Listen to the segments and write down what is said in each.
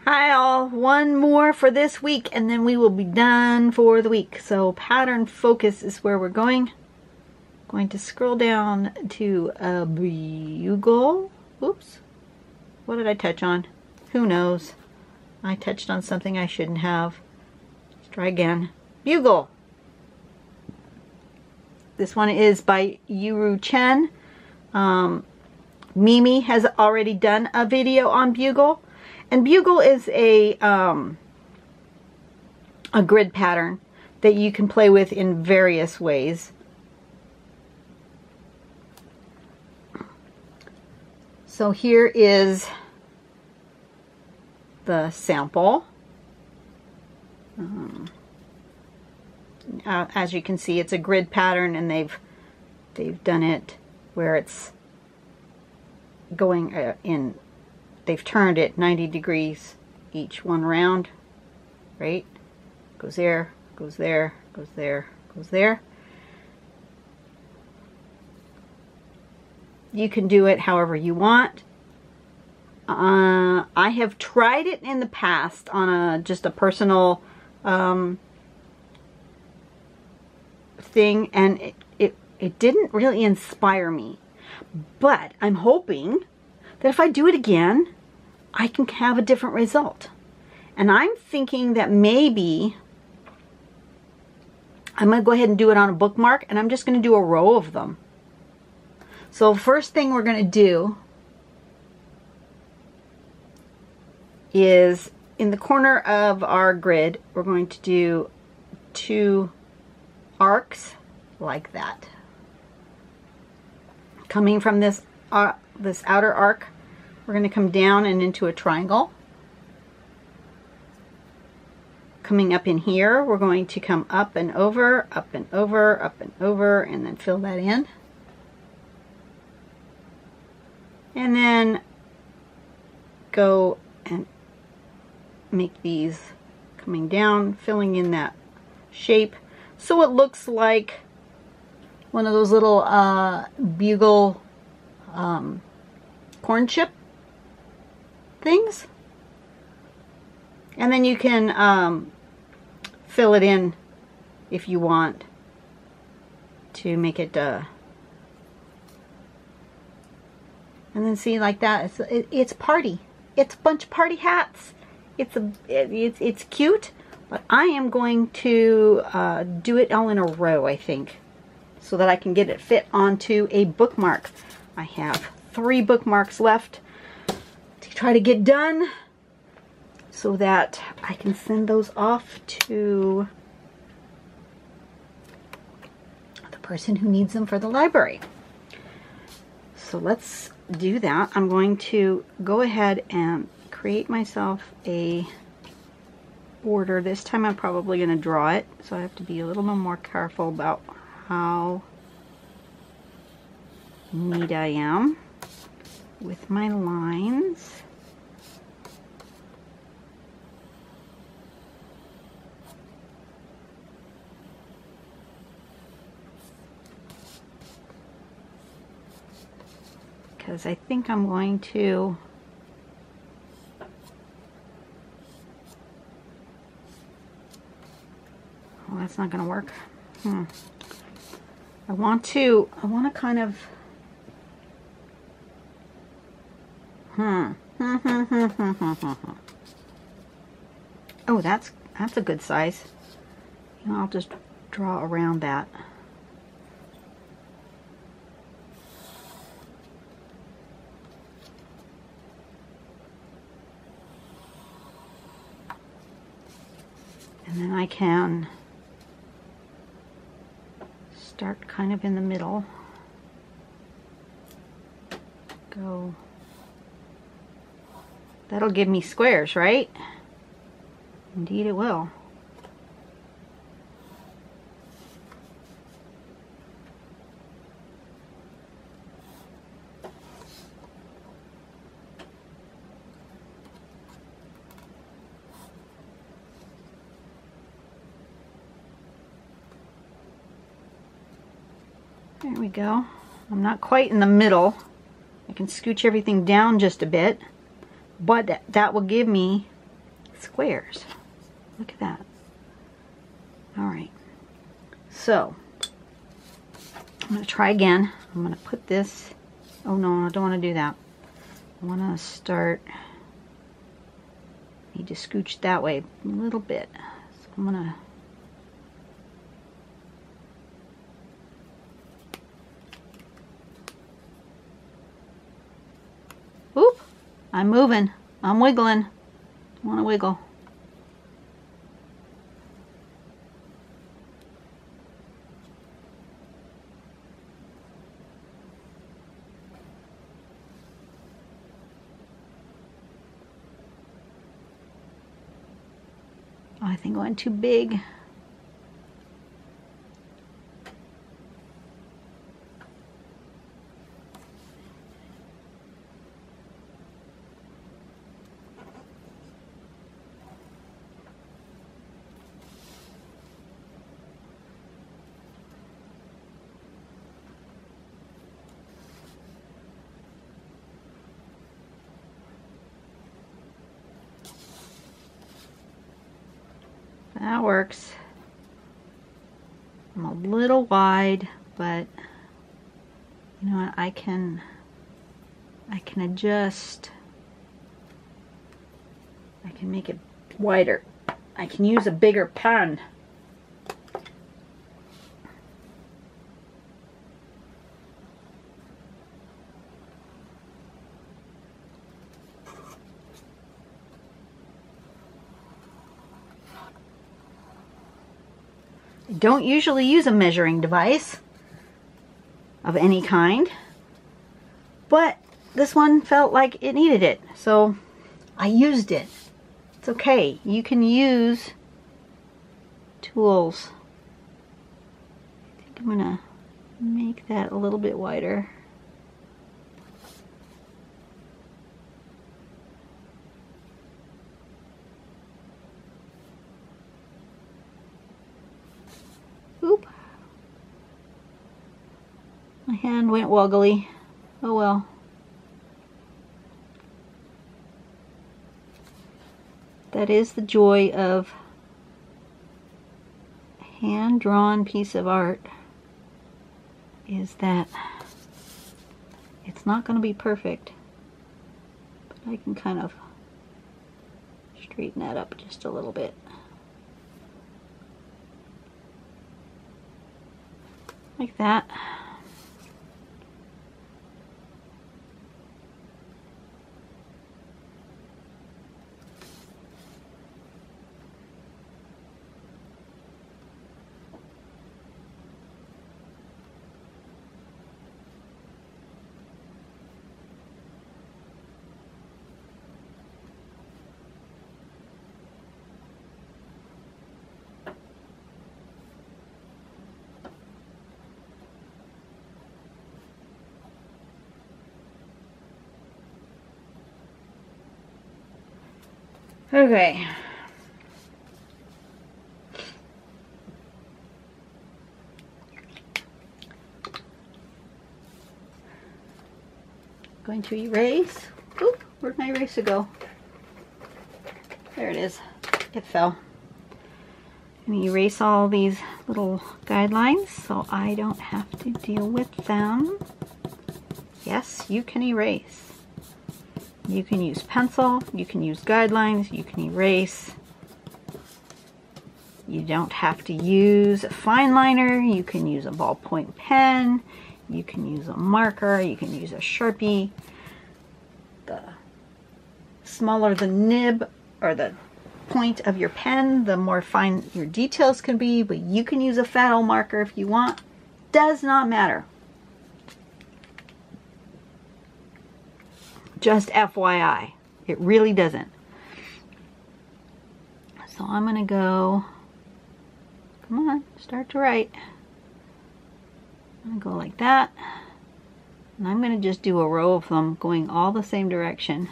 Hi all, one more for this week and then we will be done for the week. So pattern focus is where we're going. Going to scroll down to a bugle. Oops, what did I touch on? Who knows? I touched on something I shouldn't have. Let's try again. Bugle. This one is by Yuru Chen. Mimi has already done a video on Bugle. And Bugle is a grid pattern that you can play with in various ways. So here is the sample. As you can see, it's a grid pattern, and they've done it where it's going in. They've turned it 90 degrees each one round, right? Goes there, goes there, goes there, goes there. You can do it however you want. I have tried it in the past on just a personal thing, and it didn't really inspire me. But I'm hoping that if I do it again, I can have a different result. And I'm thinking that maybe I'm going to go ahead and do it on a bookmark, and I'm just going to do a row of them. So first thing we're going to do is in the corner of our grid, we're going to do 2 arcs like that. Coming from this outer arc, we're going to come down and into a triangle. Coming up in here, we're going to come up and over, up and over, up and over, and then fill that in. And then go and make these coming down, filling in that shape. So it looks like one of those little bugle corn chip things. And then you can fill it in if you want to make it and then see, like that, it's party. It's a bunch of party hats. It's cute, but I am going to do it all in a row, I think, so that I can get it fit onto a bookmark. I have 3 bookmarks left to try to get done so that I can send those off to the person who needs them for the library. So let's do that. I'm going to go ahead and create myself a border. This time I'm probably going to draw it, so I have to be a little bit more careful about how neat I am with my lines. Because I think I'm going to that's not going to work. I want to kind of oh, that's a good size. You know, I'll just draw around that. And then I can start kind of in the middle. Go. That'll give me squares, right? Indeed it will. There we go. I'm not quite in the middle. I can scooch everything down just a bit, but that will give me squares. Look at that. All right. So I'm going to try again. I'm going to put this. Oh no, I don't want to do that. I want to start. Need to scooch that way a little bit. So I'm going to. Oop! I'm moving. I'm wiggling. I want to wiggle. Oh, I think I went too big. That works. I'm a little wide, but you know what? I can adjust. I can make it wider. I can use a bigger pen. Don't usually use a measuring device of any kind, but this one felt like it needed it, so I used it. It's okay. You can use tools. I think I'm gonna make that a little bit wider. Oop. My hand went woggly. Oh well. That is the joy of a hand-drawn piece of art, is that it's not going to be perfect, but I can kind of straighten that up just a little bit. Like that. Okay. Going to erase. Oop, where'd my eraser go? There it is. It fell. I'm going to erase all these little guidelines so I don't have to deal with them. Yes, you can erase. You can use pencil, you can use guidelines, you can erase. You don't have to use a fine liner, you can use a ballpoint pen, you can use a marker, you can use a Sharpie. The smaller the nib or the point of your pen, the more fine your details can be, but you can use a fat old marker if you want. Does not matter. Just FYI, it really doesn't. So I'm going to go, come on, start to write. I'm going to go like that. And I'm going to just do a row of them going all the same direction.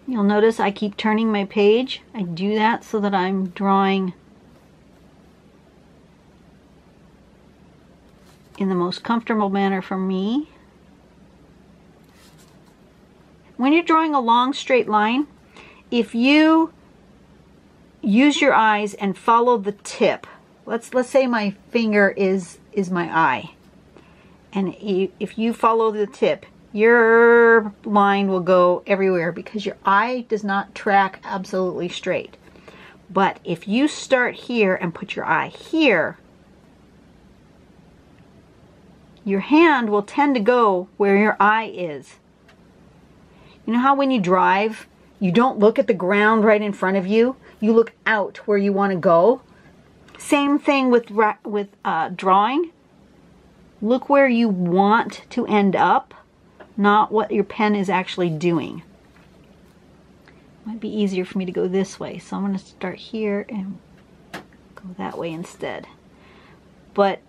You'll notice I keep turning my page. I do that so that I'm drawing in the most comfortable manner for me. When you're drawing a long straight line, if you use your eyes and follow the tip, let's say my finger is my eye, and if you follow the tip, your line will go everywhere because your eye does not track absolutely straight. But if you start here and put your eye here, your hand will tend to go where your eye is. You know how when you drive, you don't look at the ground right in front of you, you look out where you want to go? Same thing with drawing. Look where you want to end up, not what your pen is actually doing. Might be easier for me to go this way, so I'm going to start here and go that way instead. But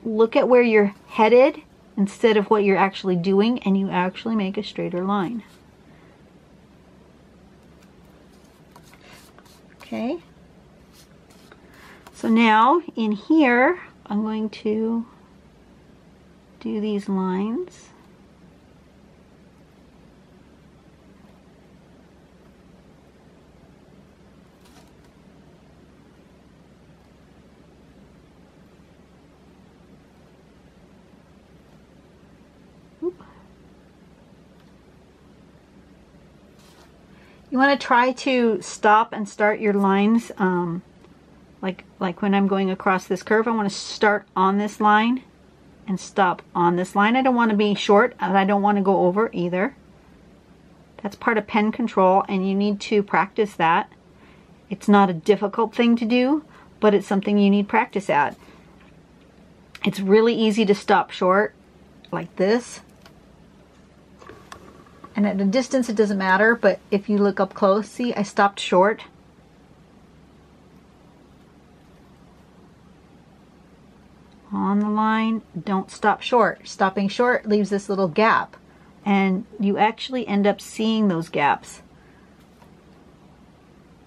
look at where you're headed instead of what you're actually doing, and you actually make a straighter line. Okay, so now in here I'm going to do these lines. You want to try to stop and start your lines like when I'm going across this curve. I want to start on this line and stop on this line. I don't want to be short and I don't want to go over either. That's part of pen control, and you need to practice that. It's not a difficult thing to do, but it's something you need practice at. It's really easy to stop short like this. And at a distance it doesn't matter, but if you look up close, see, I stopped short. On the line, don't stop short. Stopping short leaves this little gap, and you actually end up seeing those gaps.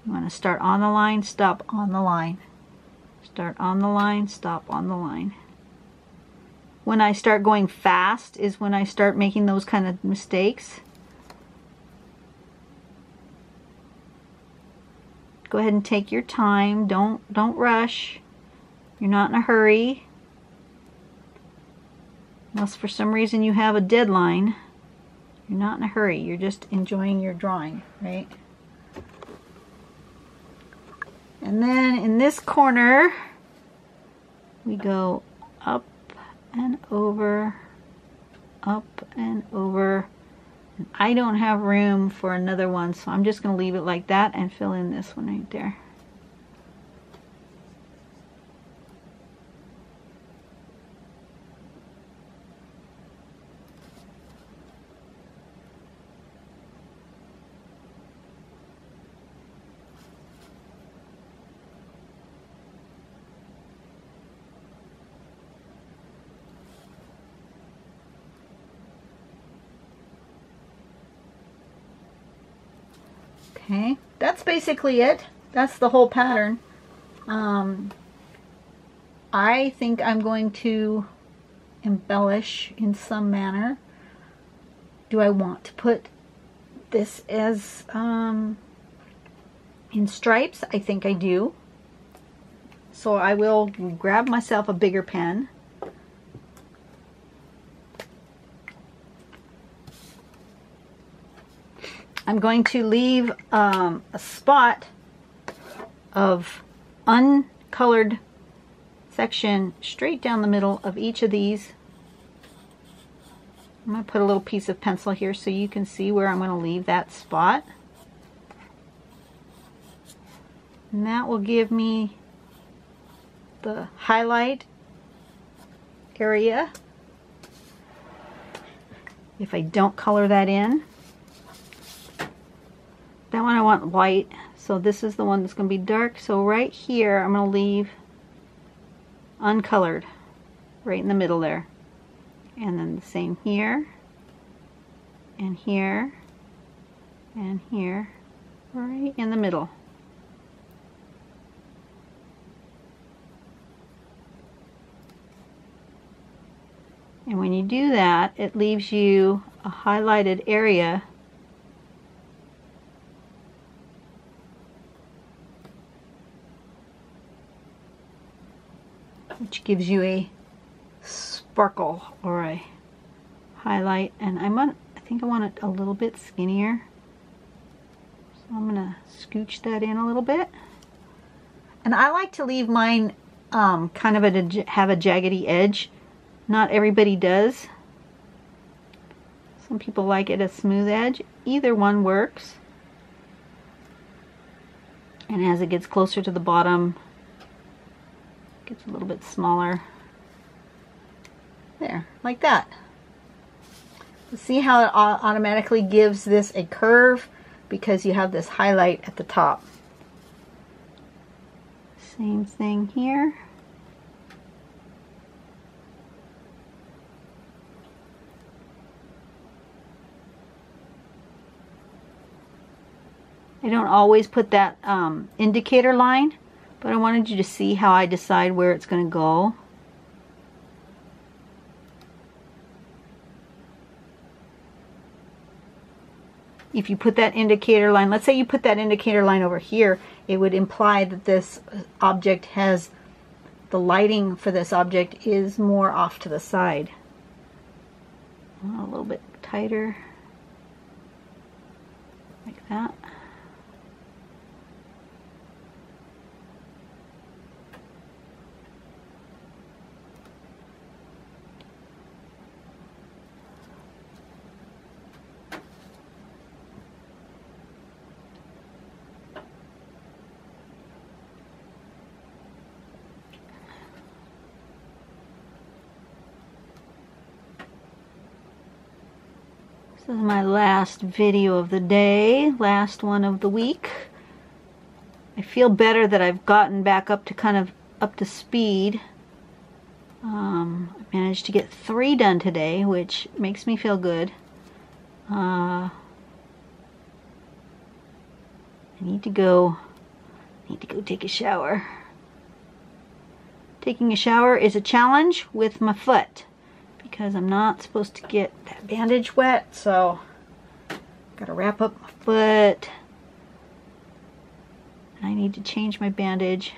You want to start on the line, stop on the line. Start on the line, stop on the line. When I start going fast is when I start making those kind of mistakes. Go ahead and take your time. Don't rush. You're not in a hurry. Unless for some reason you have a deadline, you're not in a hurry. You're just enjoying your drawing, right? And then in this corner, we go up and over, up and over. I don't have room for another one, so I'm just going to leave it like that and fill in this one right there. Okay, that's basically it. That's the whole pattern. I think I'm going to embellish in some manner. Do I want to put this as in stripes? I think I do. So I will grab myself a bigger pen. I'm going to leave a spot of uncolored section straight down the middle of each of these. I'm going to put a little piece of pencil here so you can see where I'm going to leave that spot. And that will give me the highlight area if I don't color that in. That one I want white, so this is the one that's going to be dark. So right here I'm going to leave uncolored right in the middle there. And then the same here, and here, and here, right in the middle. And when you do that, it leaves you a highlighted area which gives you a sparkle or a highlight. And I think I want it a little bit skinnier. So I'm gonna scooch that in a little bit. And I like to leave mine kind of have a jaggedy edge. Not everybody does. Some people like it a smooth edge. Either one works. And as it gets closer to the bottom, it gets a little bit smaller. There, like that. See how it automatically gives this a curve because you have this highlight at the top. Same thing here. I don't always put that indicator line, but I wanted you to see how I decide where it's going to go. If you put that indicator line, let's say you put that indicator line over here, it would imply that this object has, the lighting for this object is more off to the side. A little bit tighter, like that. This is my last video of the day, last one of the week. I feel better that I've gotten back up to kind of up to speed. I managed to get 3 done today, which makes me feel good. I need to go take a shower. Taking a shower is a challenge with my foot, because I'm not supposed to get that bandage wet, so gotta wrap up my foot. I need to change my bandage.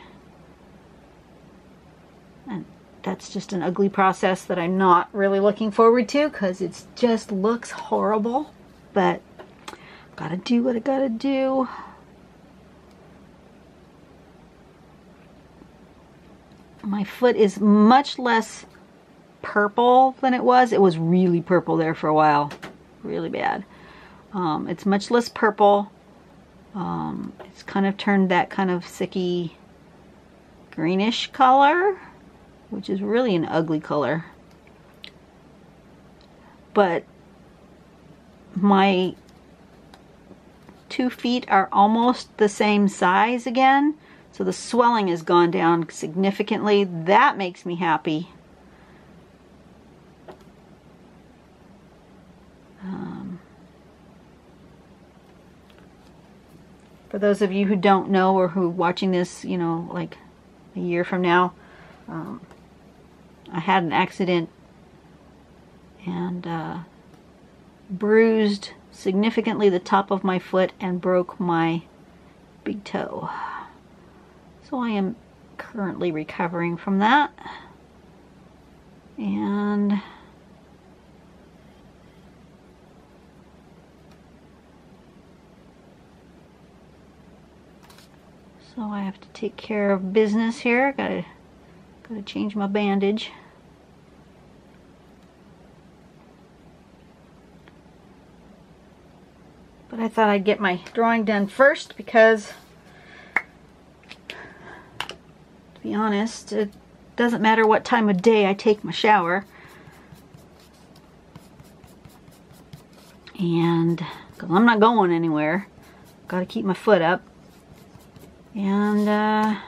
And that's just an ugly process that I'm not really looking forward to because it just looks horrible. But gotta do what I gotta do. My foot is much less purple than it was. It was really purple there for a while. Really bad. It's much less purple. It's kind of turned that kind of sicky greenish color, which is really an ugly color. But my 2 feet are almost the same size again, so the swelling has gone down significantly. That makes me happy. For those of you who don't know, or who are watching this, you know, like a year from now, I had an accident and bruised significantly the top of my foot and broke my big toe. So I am currently recovering from that. And so I have to take care of business here. Gotta change my bandage. But I thought I'd get my drawing done first because, to be honest, it doesn't matter what time of day I take my shower. And because I'm not going anywhere, gotta keep my foot up. And I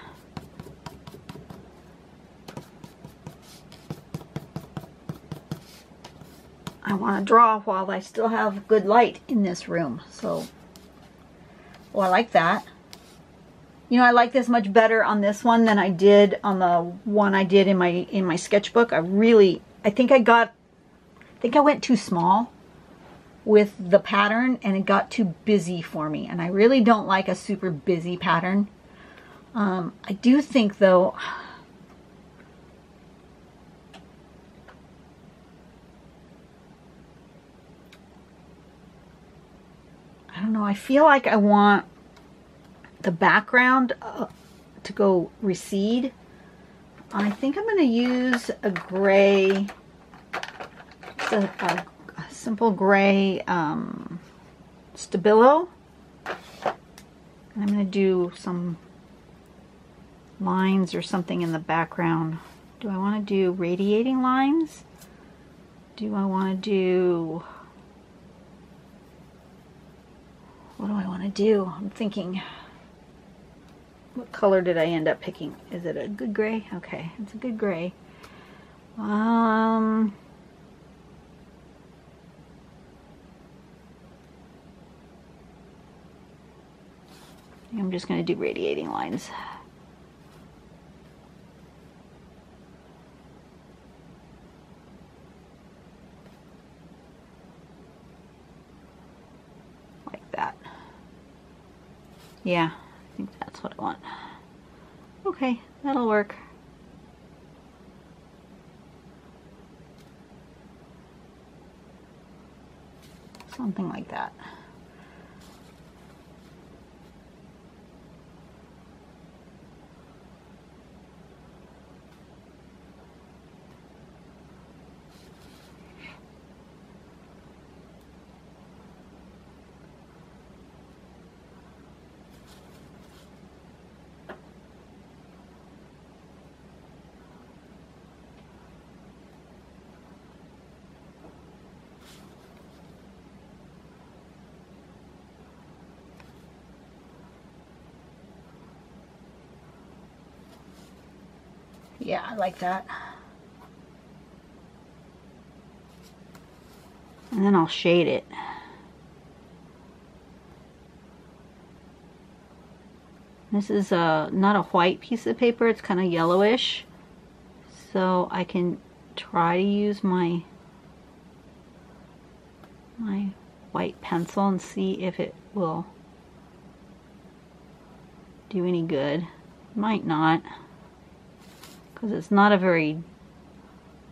want to draw while I still have good light in this room. So Oh, I like that. You know, I like this much better on this one than I did on the one I did in my sketchbook. I think I went too small with the pattern and it got too busy for me. And I really don't like a super busy pattern. I do think though, I don't know, I feel like I want the background to go recede. I think I'm going to use a gray, a simple gray Stabilo. And I'm going to do some lines or something in the background. Do I want to do radiating lines? Do I want to do... What do I want to do? I'm thinking, what color did I end up picking? Is it a good gray? Okay, it's a good gray. I'm just going to do radiating lines. Like that. Yeah, I think that's what I want. Okay, that'll work. Something like that. Yeah, I like that. And then I'll shade it. This is not a white piece of paper, it's kind of yellowish. So I can try to use my white pencil and see if it will do any good. Might not. Because it's not a very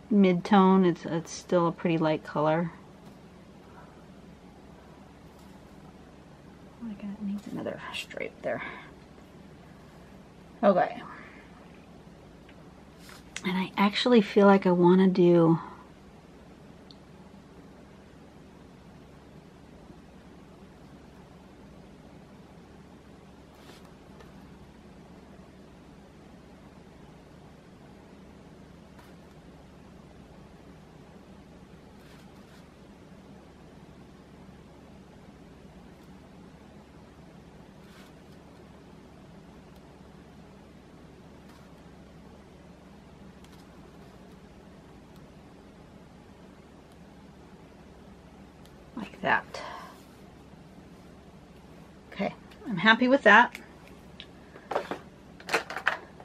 mid-tone, it's still a pretty light color. Like it needs another stripe there. Okay. And I actually feel like I want to do like that. Okay, I'm happy with that.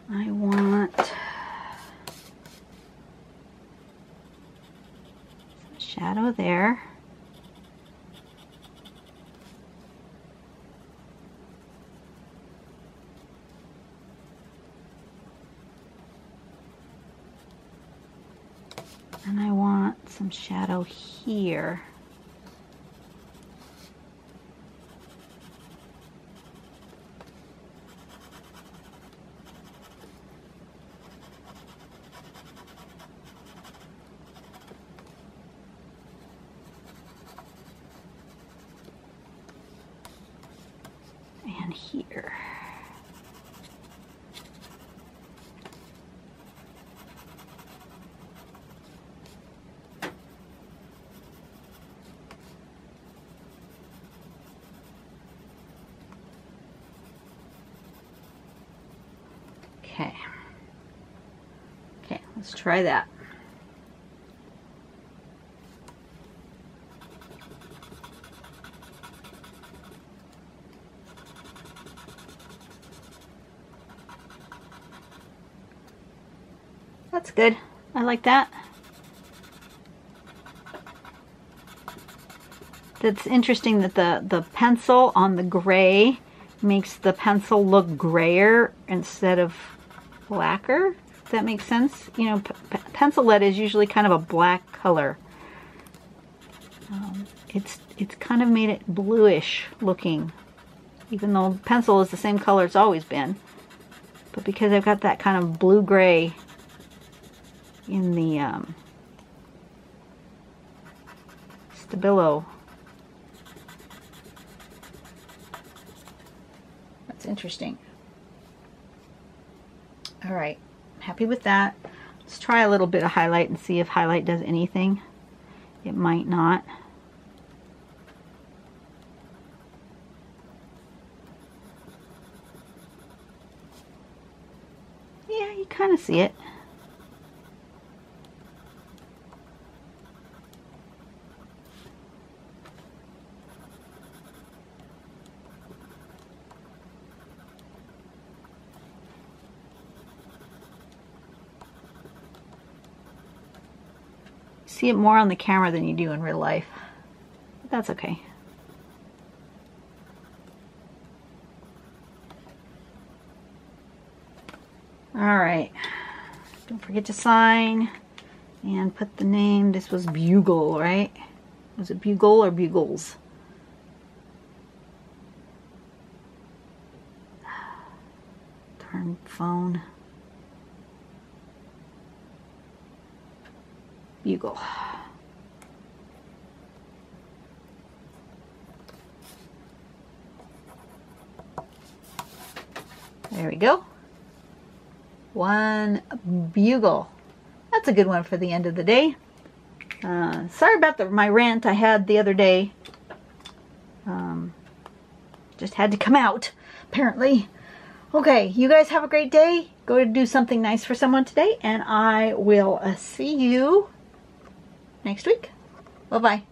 I want some shadow there. And I want some shadow here. And here. Okay. Okay, let's try that. That's good. I like that. That's interesting that the pencil on the gray makes the pencil look grayer instead of blacker. If that makes sense. You know, pencil lead is usually kind of a black color. It's kind of made it bluish looking, even though pencil is the same color it's always been. But because I've got that kind of blue-gray in the Stabilo. That's interesting. All right, happy with that. Let's try a little bit of highlight and see if highlight does anything. It might not. Yeah, you kind of see it. See it more on the camera than you do in real life. But that's okay. Alright. Don't forget to sign and put the name. This was Bugle, right? Was it Bugle or Bugles? Darn phone. Bugle. There we go. One Bugle. That's a good one for the end of the day. Sorry about my rant I had the other day. Just had to come out, apparently. Okay, you guys have a great day. Go to do something nice for someone today, and I will see you next week. Bye-bye.